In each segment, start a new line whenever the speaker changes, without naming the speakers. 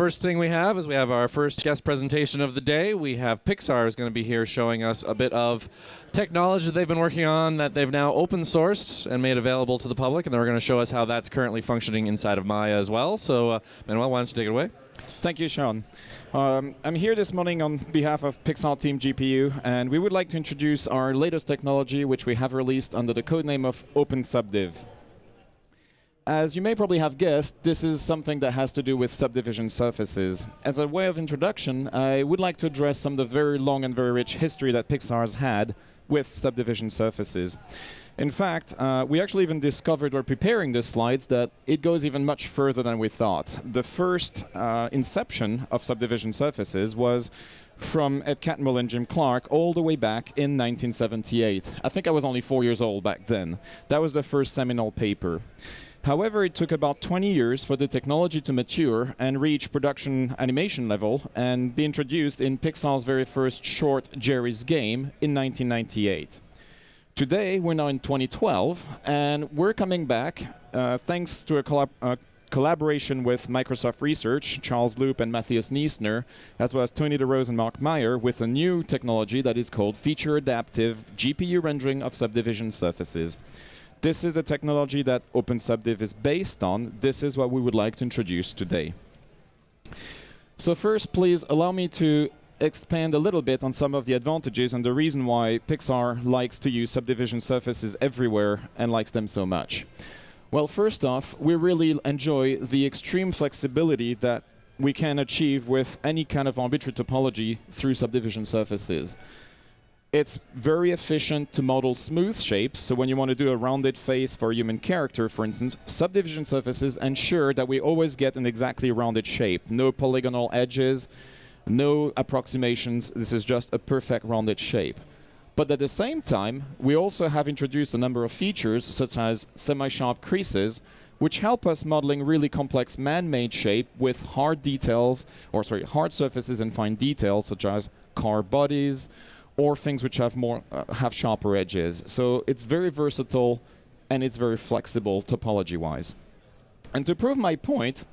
first thing we have is we have our first guest presentation of the day. We have Pixar is going to be here showing us a bit of technology that they've been working on that they've now open sourced and made available to the public, and they're going to show us how that's currently functioning inside of Maya as well. So, Manuel, why don't you take it away?
Thank you, Sean. I'm here this morning on behalf of Pixar Team GPU, and we would like to introduce our latest technology, which we have released under the codename of OpenSubdiv. As you may probably have guessed, this is something that has to do with subdivision surfaces. As a way of introduction, I would like to address some of the very long and very rich history that Pixar has had with subdivision surfaces. In fact, we actually even discovered while preparing the slides that it goes even much further than we thought. The first inception of subdivision surfaces was from Ed Catmull and Jim Clark all the way back in 1978. I think I was only 4 years old back then. That was the first seminal paper. However, it took about 20 years for the technology to mature and reach production animation level and be introduced in Pixar's very first short, Jerry's Game, in 1998. Today, we're now in 2012, and we're coming back thanks to a collaboration with Microsoft Research, Charles Loop and Matthias Niesner, as well as Tony DeRose and Mark Meyer, with a new technology that is called Feature Adaptive GPU Rendering of Subdivision Surfaces. This is a technology that OpenSubdiv is based on. This is what we would like to introduce today. So first, please allow me to expand a little bit on some of the advantages and the reason why Pixar likes to use subdivision surfaces everywhere and likes them so much. Well, first off, we really enjoy the extreme flexibility that we can achieve with any kind of arbitrary topology through subdivision surfaces. It's very efficient to model smooth shapes, so when you want to do a rounded face for a human character, for instance, subdivision surfaces ensure that we always get an exactly rounded shape. No polygonal edges, no approximations. This is just a perfect rounded shape. But at the same time, we also have introduced a number of features, such as semi-sharp creases, which help us modeling really complex man-made shape with hard surfaces and fine details, such as car bodies, or things which have sharper edges. So it's very versatile and it's very flexible topology-wise. And to prove my point,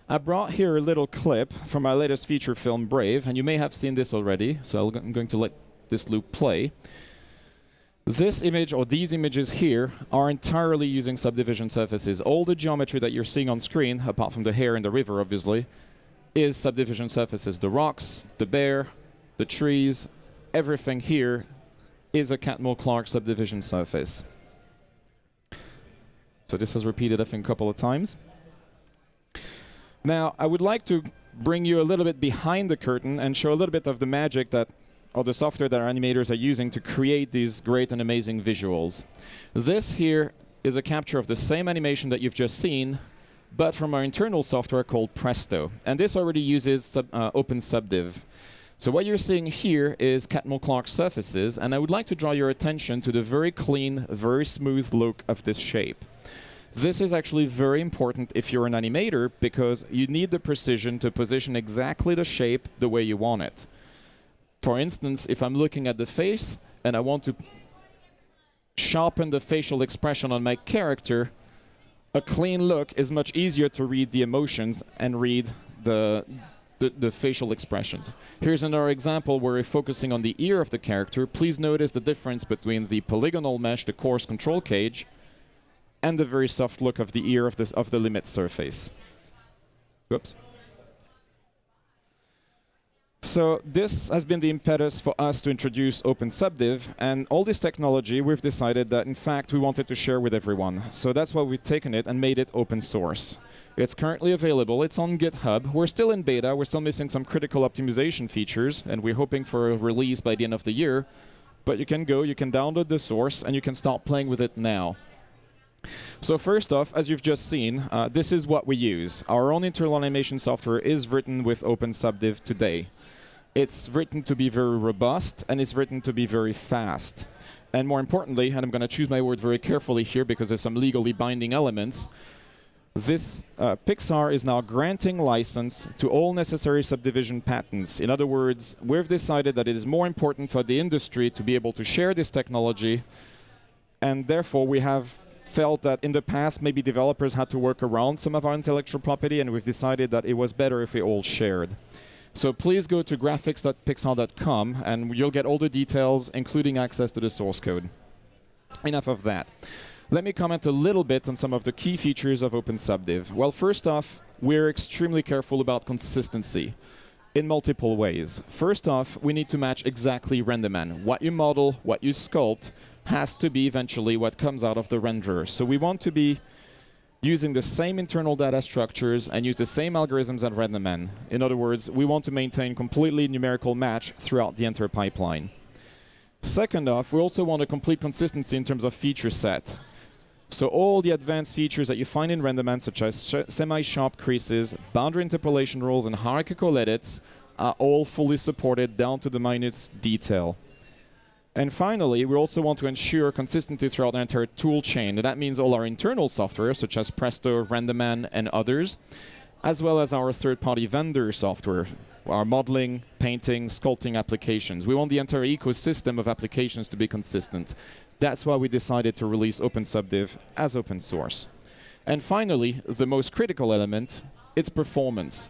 I brought here a little clip from my latest feature film, Brave, and you may have seen this already, so I'm going to let this loop play. This image, or these images here, are entirely using subdivision surfaces. All the geometry that you're seeing on screen, apart from the hair and the river, obviously, is subdivision surfaces. The rocks, the bear, the trees, everything here is a Catmull-Clark subdivision surface. So this has repeated, I think, a couple of times. Now, I would like to bring you a little bit behind the curtain and show a little bit of the magic or the software that our animators are using to create these great and amazing visuals. This here is a capture of the same animation that you've just seen, but from our internal software called Presto. And this already uses OpenSubdiv. So what you're seeing here is Catmull-Clark surfaces, and I would like to draw your attention to the very clean, very smooth look of this shape. This is actually very important if you're an animator, because you need the precision to position exactly the shape the way you want it. For instance, if I'm looking at the face and I want to sharpen the facial expression on my character, a clean look is much easier to read the emotions and read the facial expressions. Here's another example where we're focusing on the ear of the character. Please notice the difference between the polygonal mesh, the coarse control cage, and the very soft look of the ear of the limit surface. Whoops. So this has been the impetus for us to introduce OpenSubdiv, and all this technology, we've decided that in fact we wanted to share with everyone. So that's why we've taken it and made it open source. It's currently available, it's on GitHub. We're still in beta, we're still missing some critical optimization features, and we're hoping for a release by the end of the year. But you can download the source, and you can start playing with it now. So first off, as you've just seen, this is what we use. Our own internal animation software is written with OpenSubdiv today. It's written to be very robust, and it's written to be very fast. And more importantly, and I'm going to choose my word very carefully here because there's some legally binding elements, this Pixar is now granting license to all necessary subdivision patents. In other words, we've decided that it is more important for the industry to be able to share this technology, and therefore we have felt that in the past maybe developers had to work around some of our intellectual property, and we've decided that it was better if we all shared. So please go to graphics.pixar.com and you'll get all the details, including access to the source code. Enough of that. Let me comment a little bit on some of the key features of OpenSubdiv. Well, first off, we're extremely careful about consistency in multiple ways. First off, we need to match exactly RenderMan. What you model, what you sculpt, has to be eventually what comes out of the renderer. So we want to be using the same internal data structures and use the same algorithms as RenderMan. In other words, we want to maintain completely numerical match throughout the entire pipeline. Second off, we also want a complete consistency in terms of feature set. So all the advanced features that you find in RenderMan, such as semi-sharp creases, boundary interpolation rules, and hierarchical edits, are all fully supported down to the minute detail. And finally, we also want to ensure consistency throughout the entire tool chain. And that means all our internal software, such as Presto, RenderMan, and others, as well as our third-party vendor software, our modeling, painting, sculpting applications. We want the entire ecosystem of applications to be consistent. That's why we decided to release OpenSubdiv as open source. And finally, the most critical element, its performance.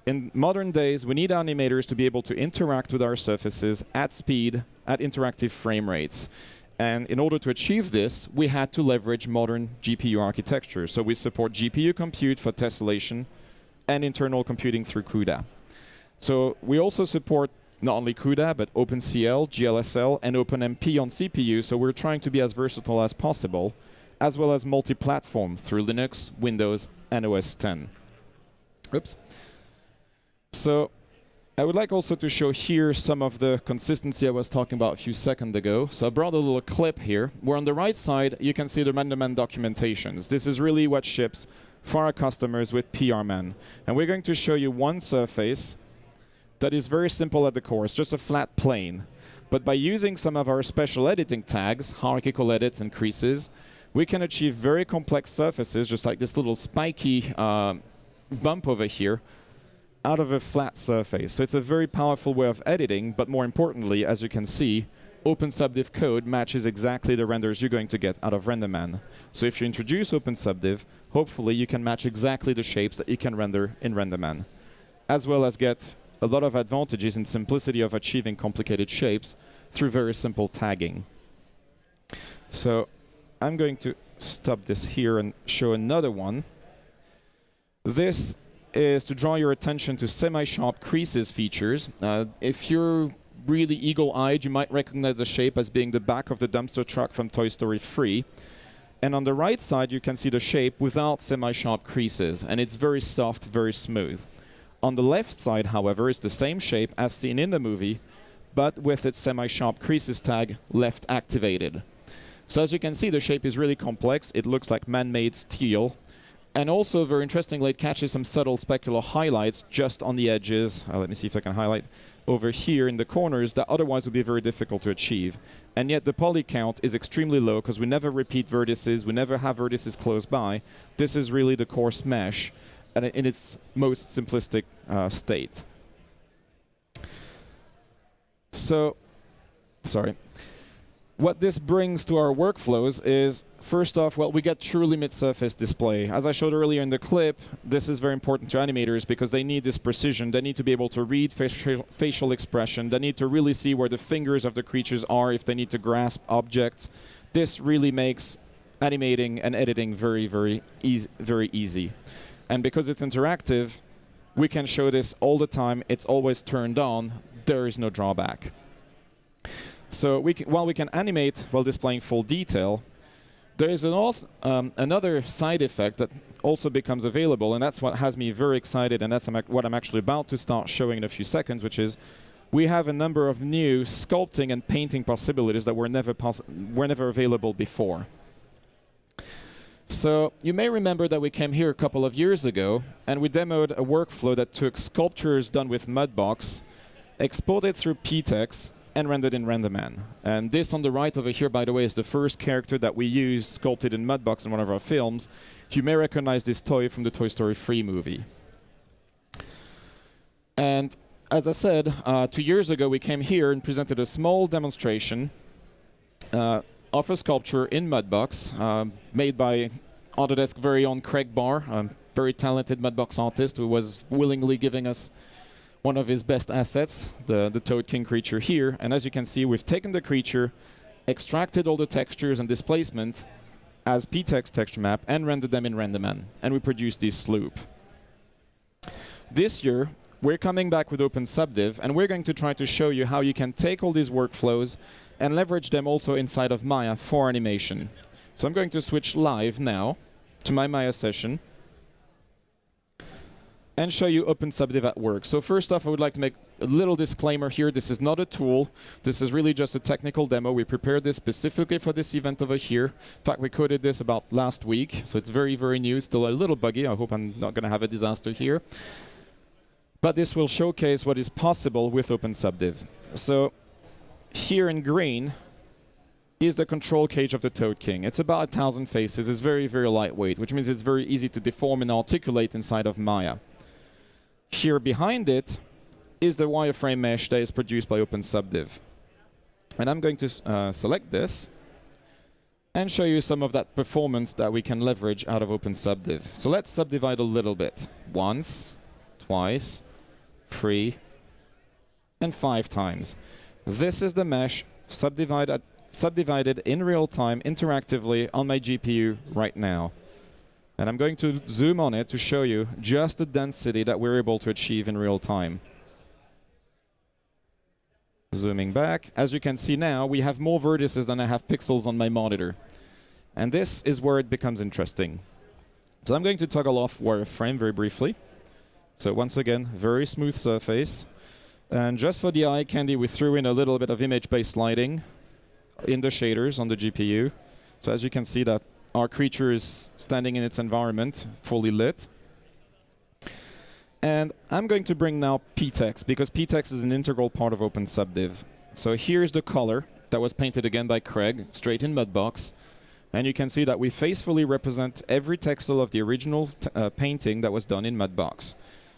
In modern days, we need animators to be able to interact with our surfaces at speed, at interactive frame rates. And in order to achieve this, we had to leverage modern GPU architecture. So we support GPU compute for tessellation and internal computing through CUDA. So we also support not only CUDA, but OpenCL, GLSL, and OpenMP on CPU, so we're trying to be as versatile as possible, as well as multi-platform through Linux, Windows, and OS X. Oops. So I would like also to show here some of the consistency I was talking about a few seconds ago. So I brought a little clip here, where on the right side, you can see the RenderMan documentations. This is really what ships for our customers with PRMan. And we're going to show you one surface that is very simple at the core. It's just a flat plane. But by using some of our special editing tags, hierarchical edits and creases, we can achieve very complex surfaces, just like this little spiky bump over here, out of a flat surface. So it's a very powerful way of editing, but more importantly, as you can see, OpenSubdiv code matches exactly the renders you're going to get out of RenderMan. So if you introduce OpenSubdiv, hopefully you can match exactly the shapes that you can render in RenderMan, as well as get a lot of advantages in simplicity of achieving complicated shapes through very simple tagging. So I'm going to stop this here and show another one. This is to draw your attention to semi-sharp creases features. If you're really eagle-eyed, you might recognize the shape as being the back of the dumpster truck from Toy Story 3. And on the right side, you can see the shape without semi-sharp creases, and it's very soft, very smooth. On the left side, however, is the same shape as seen in the movie, but with its semi-sharp creases tag left activated. So as you can see, the shape is really complex. It looks like man-made steel. And also, very interestingly, it catches some subtle specular highlights just on the edges. Let me see if I can highlight over here in the corners that otherwise would be very difficult to achieve. And yet the poly count is extremely low because we never repeat vertices. We never have vertices close by. This is really the coarse mesh in its most simplistic state. So, sorry. What this brings to our workflows is, first off, well, we get true limit surface display. As I showed earlier in the clip, this is very important to animators because they need this precision. They need to be able to read facial expression. They need to really see where the fingers of the creatures are if they need to grasp objects. This really makes animating and editing very, very easy. And because it's interactive, we can show this all the time. It's always turned on. There is no drawback. So while we can animate while displaying full detail, there is another side effect that also becomes available, and that's what has me very excited, and that's what I'm actually about to start showing in a few seconds, which is we have a number of new sculpting and painting possibilities that were never available before. So you may remember that we came here a couple of years ago, and we demoed a workflow that took sculptures done with Mudbox, exported through Ptex, and rendered in RenderMan. And this on the right over here, by the way, is the first character that we used sculpted in Mudbox in one of our films. You may recognize this toy from the Toy Story 3 movie. And as I said, 2 years ago we came here and presented a small demonstration of a sculpture in Mudbox, made by Autodesk very own Craig Barr, a very talented Mudbox artist who was willingly giving us one of his best assets, the Toad King creature here. And as you can see, we've taken the creature, extracted all the textures and displacement as Ptex texture map, and rendered them in RenderMan. And we produced this sloop. This year, we're coming back with OpenSubdiv, and we're going to try to show you how you can take all these workflows and leverage them also inside of Maya for animation. So I'm going to switch live now to my Maya session and show you OpenSubdiv at work. So first off, I would like to make a little disclaimer here. This is not a tool. This is really just a technical demo. We prepared this specifically for this event over here. In fact, we coded this about last week, so it's very, very new, still a little buggy. I hope I'm not going to have a disaster here. But this will showcase what is possible with OpenSubdiv. So here in green is the control cage of the Toad King. It's about 1,000 faces. It's very, very lightweight, which means it's very easy to deform and articulate inside of Maya. Here behind it is the wireframe mesh that is produced by OpenSubdiv. And I'm going to select this and show you some of that performance that we can leverage out of OpenSubdiv. So let's subdivide a little bit. Once, twice, 3, and 5 times. This is the mesh subdivided in real time interactively on my GPU right now. And I'm going to zoom on it to show you just the density that we're able to achieve in real time. Zooming back, as you can see now, we have more vertices than I have pixels on my monitor. And this is where it becomes interesting. So I'm going to toggle off wireframe very briefly. So once again, very smooth surface. And just for the eye candy, we threw in a little bit of image-based lighting in the shaders on the GPU. So as you can see that our creature is standing in its environment, fully lit. And I'm going to bring now Ptex, because Ptex is an integral part of OpenSubdiv. So here's the color that was painted again by Craig, straight in Mudbox. And you can see that we faithfully represent every texel of the original painting that was done in Mudbox.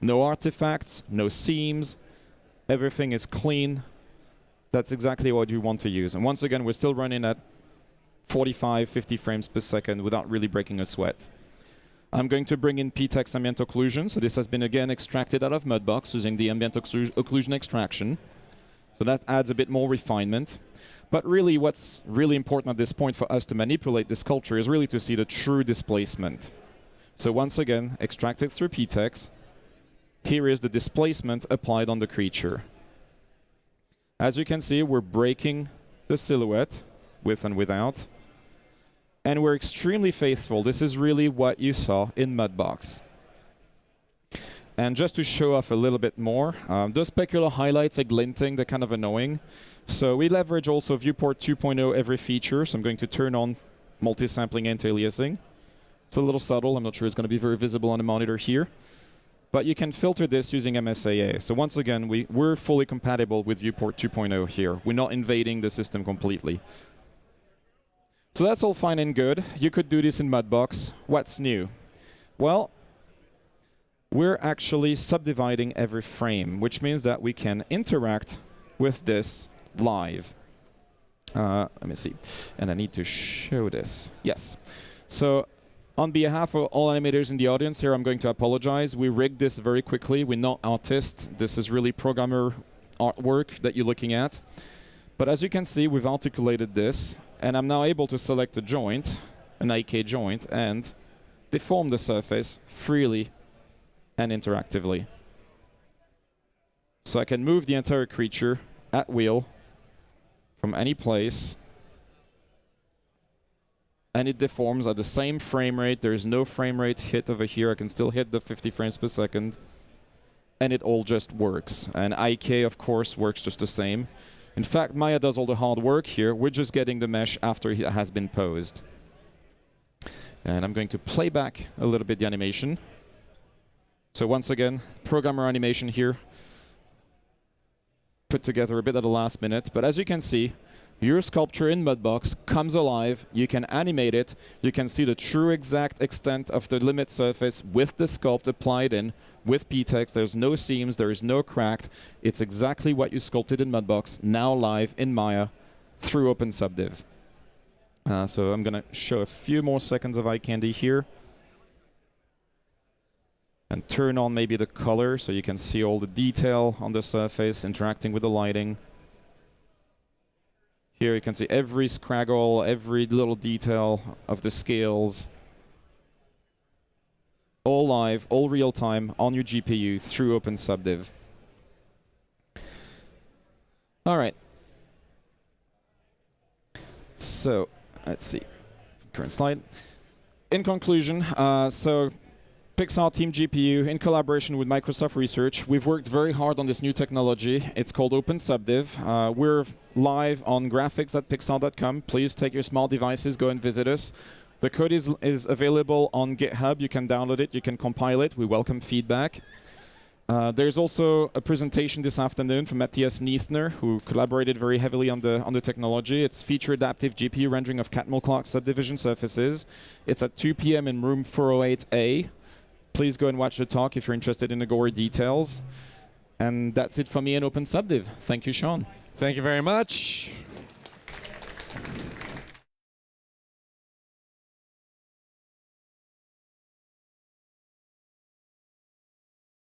No artifacts, no seams, everything is clean. That's exactly what you want to use. And once again, we're still running at 45, 50 frames per second without really breaking a sweat. I'm going to bring in Ptex ambient occlusion. So this has been again extracted out of Mudbox using the ambient occlusion extraction. So that adds a bit more refinement. But really what's really important at this point for us to manipulate this sculpture is really to see the true displacement. So once again, extracted through Ptex. Here is the displacement applied on the creature. As you can see, we're breaking the silhouette with and without. And we're extremely faithful. This is really what you saw in Mudbox. And just to show off a little bit more, those specular highlights are glinting, they're kind of annoying. So we leverage also Viewport 2.0 every feature. So I'm going to turn on multi-sampling anti-aliasing. It's a little subtle. I'm not sure it's going to be very visible on the monitor here. But you can filter this using MSAA. So once again, we're fully compatible with Viewport 2.0 here. We're not invading the system completely. So that's all fine and good. You could do this in Mudbox. What's new? Well, we're actually subdividing every frame, which means that we can interact with this live. Let me see. And I need to show this. Yes. So on behalf of all animators in the audience here, I'm going to apologize. We rigged this very quickly. We're not artists. This is really programmer artwork that you're looking at. But as you can see, we've articulated this. And I'm now able to select a joint, an IK joint, and deform the surface freely and interactively. So I can move the entire creature at will from any place. And it deforms at the same frame rate. There is no frame rate hit over here. I can still hit the 50 frames per second. And it all just works. And IK, of course, works just the same. In fact, Maya does all the hard work here. We're just getting the mesh after it has been posed. And I'm going to play back a little bit the animation. So once again, programmer animation here. Put together a bit at the last minute. But as you can see, your sculpture in Mudbox comes alive. You can animate it. You can see the true exact extent of the limit surface with the sculpt applied in with Ptex. There's no seams. There is no cracked. It's exactly what you sculpted in Mudbox, now live in Maya through OpenSubdiv. So I'm going to show a few more seconds of eye candy here. And turn on maybe the color so you can see all the detail on the surface interacting with the lighting. Here you can see every scraggle, every little detail of the scales. All live, all real time on your GPU through OpenSubdiv. All right. So let's see. Current slide. In conclusion, Pixar Team GPU, in collaboration with Microsoft Research, we've worked very hard on this new technology. It's called OpenSubdiv. We're live on graphics.pixar.com. Please take your small devices, go and visit us. The code is available on GitHub. You can download it, you can compile it. We welcome feedback. There's also a presentation this afternoon from Matthias Niesner, who collaborated very heavily on the technology. It's feature adaptive GPU rendering of Catmull Clark subdivision surfaces. It's at 2 p.m. in room 408A. Please go and watch the talk if you're interested in the gory details. And that's it for me in OpenSubdiv. Thank you, Sean.
Thank you very much.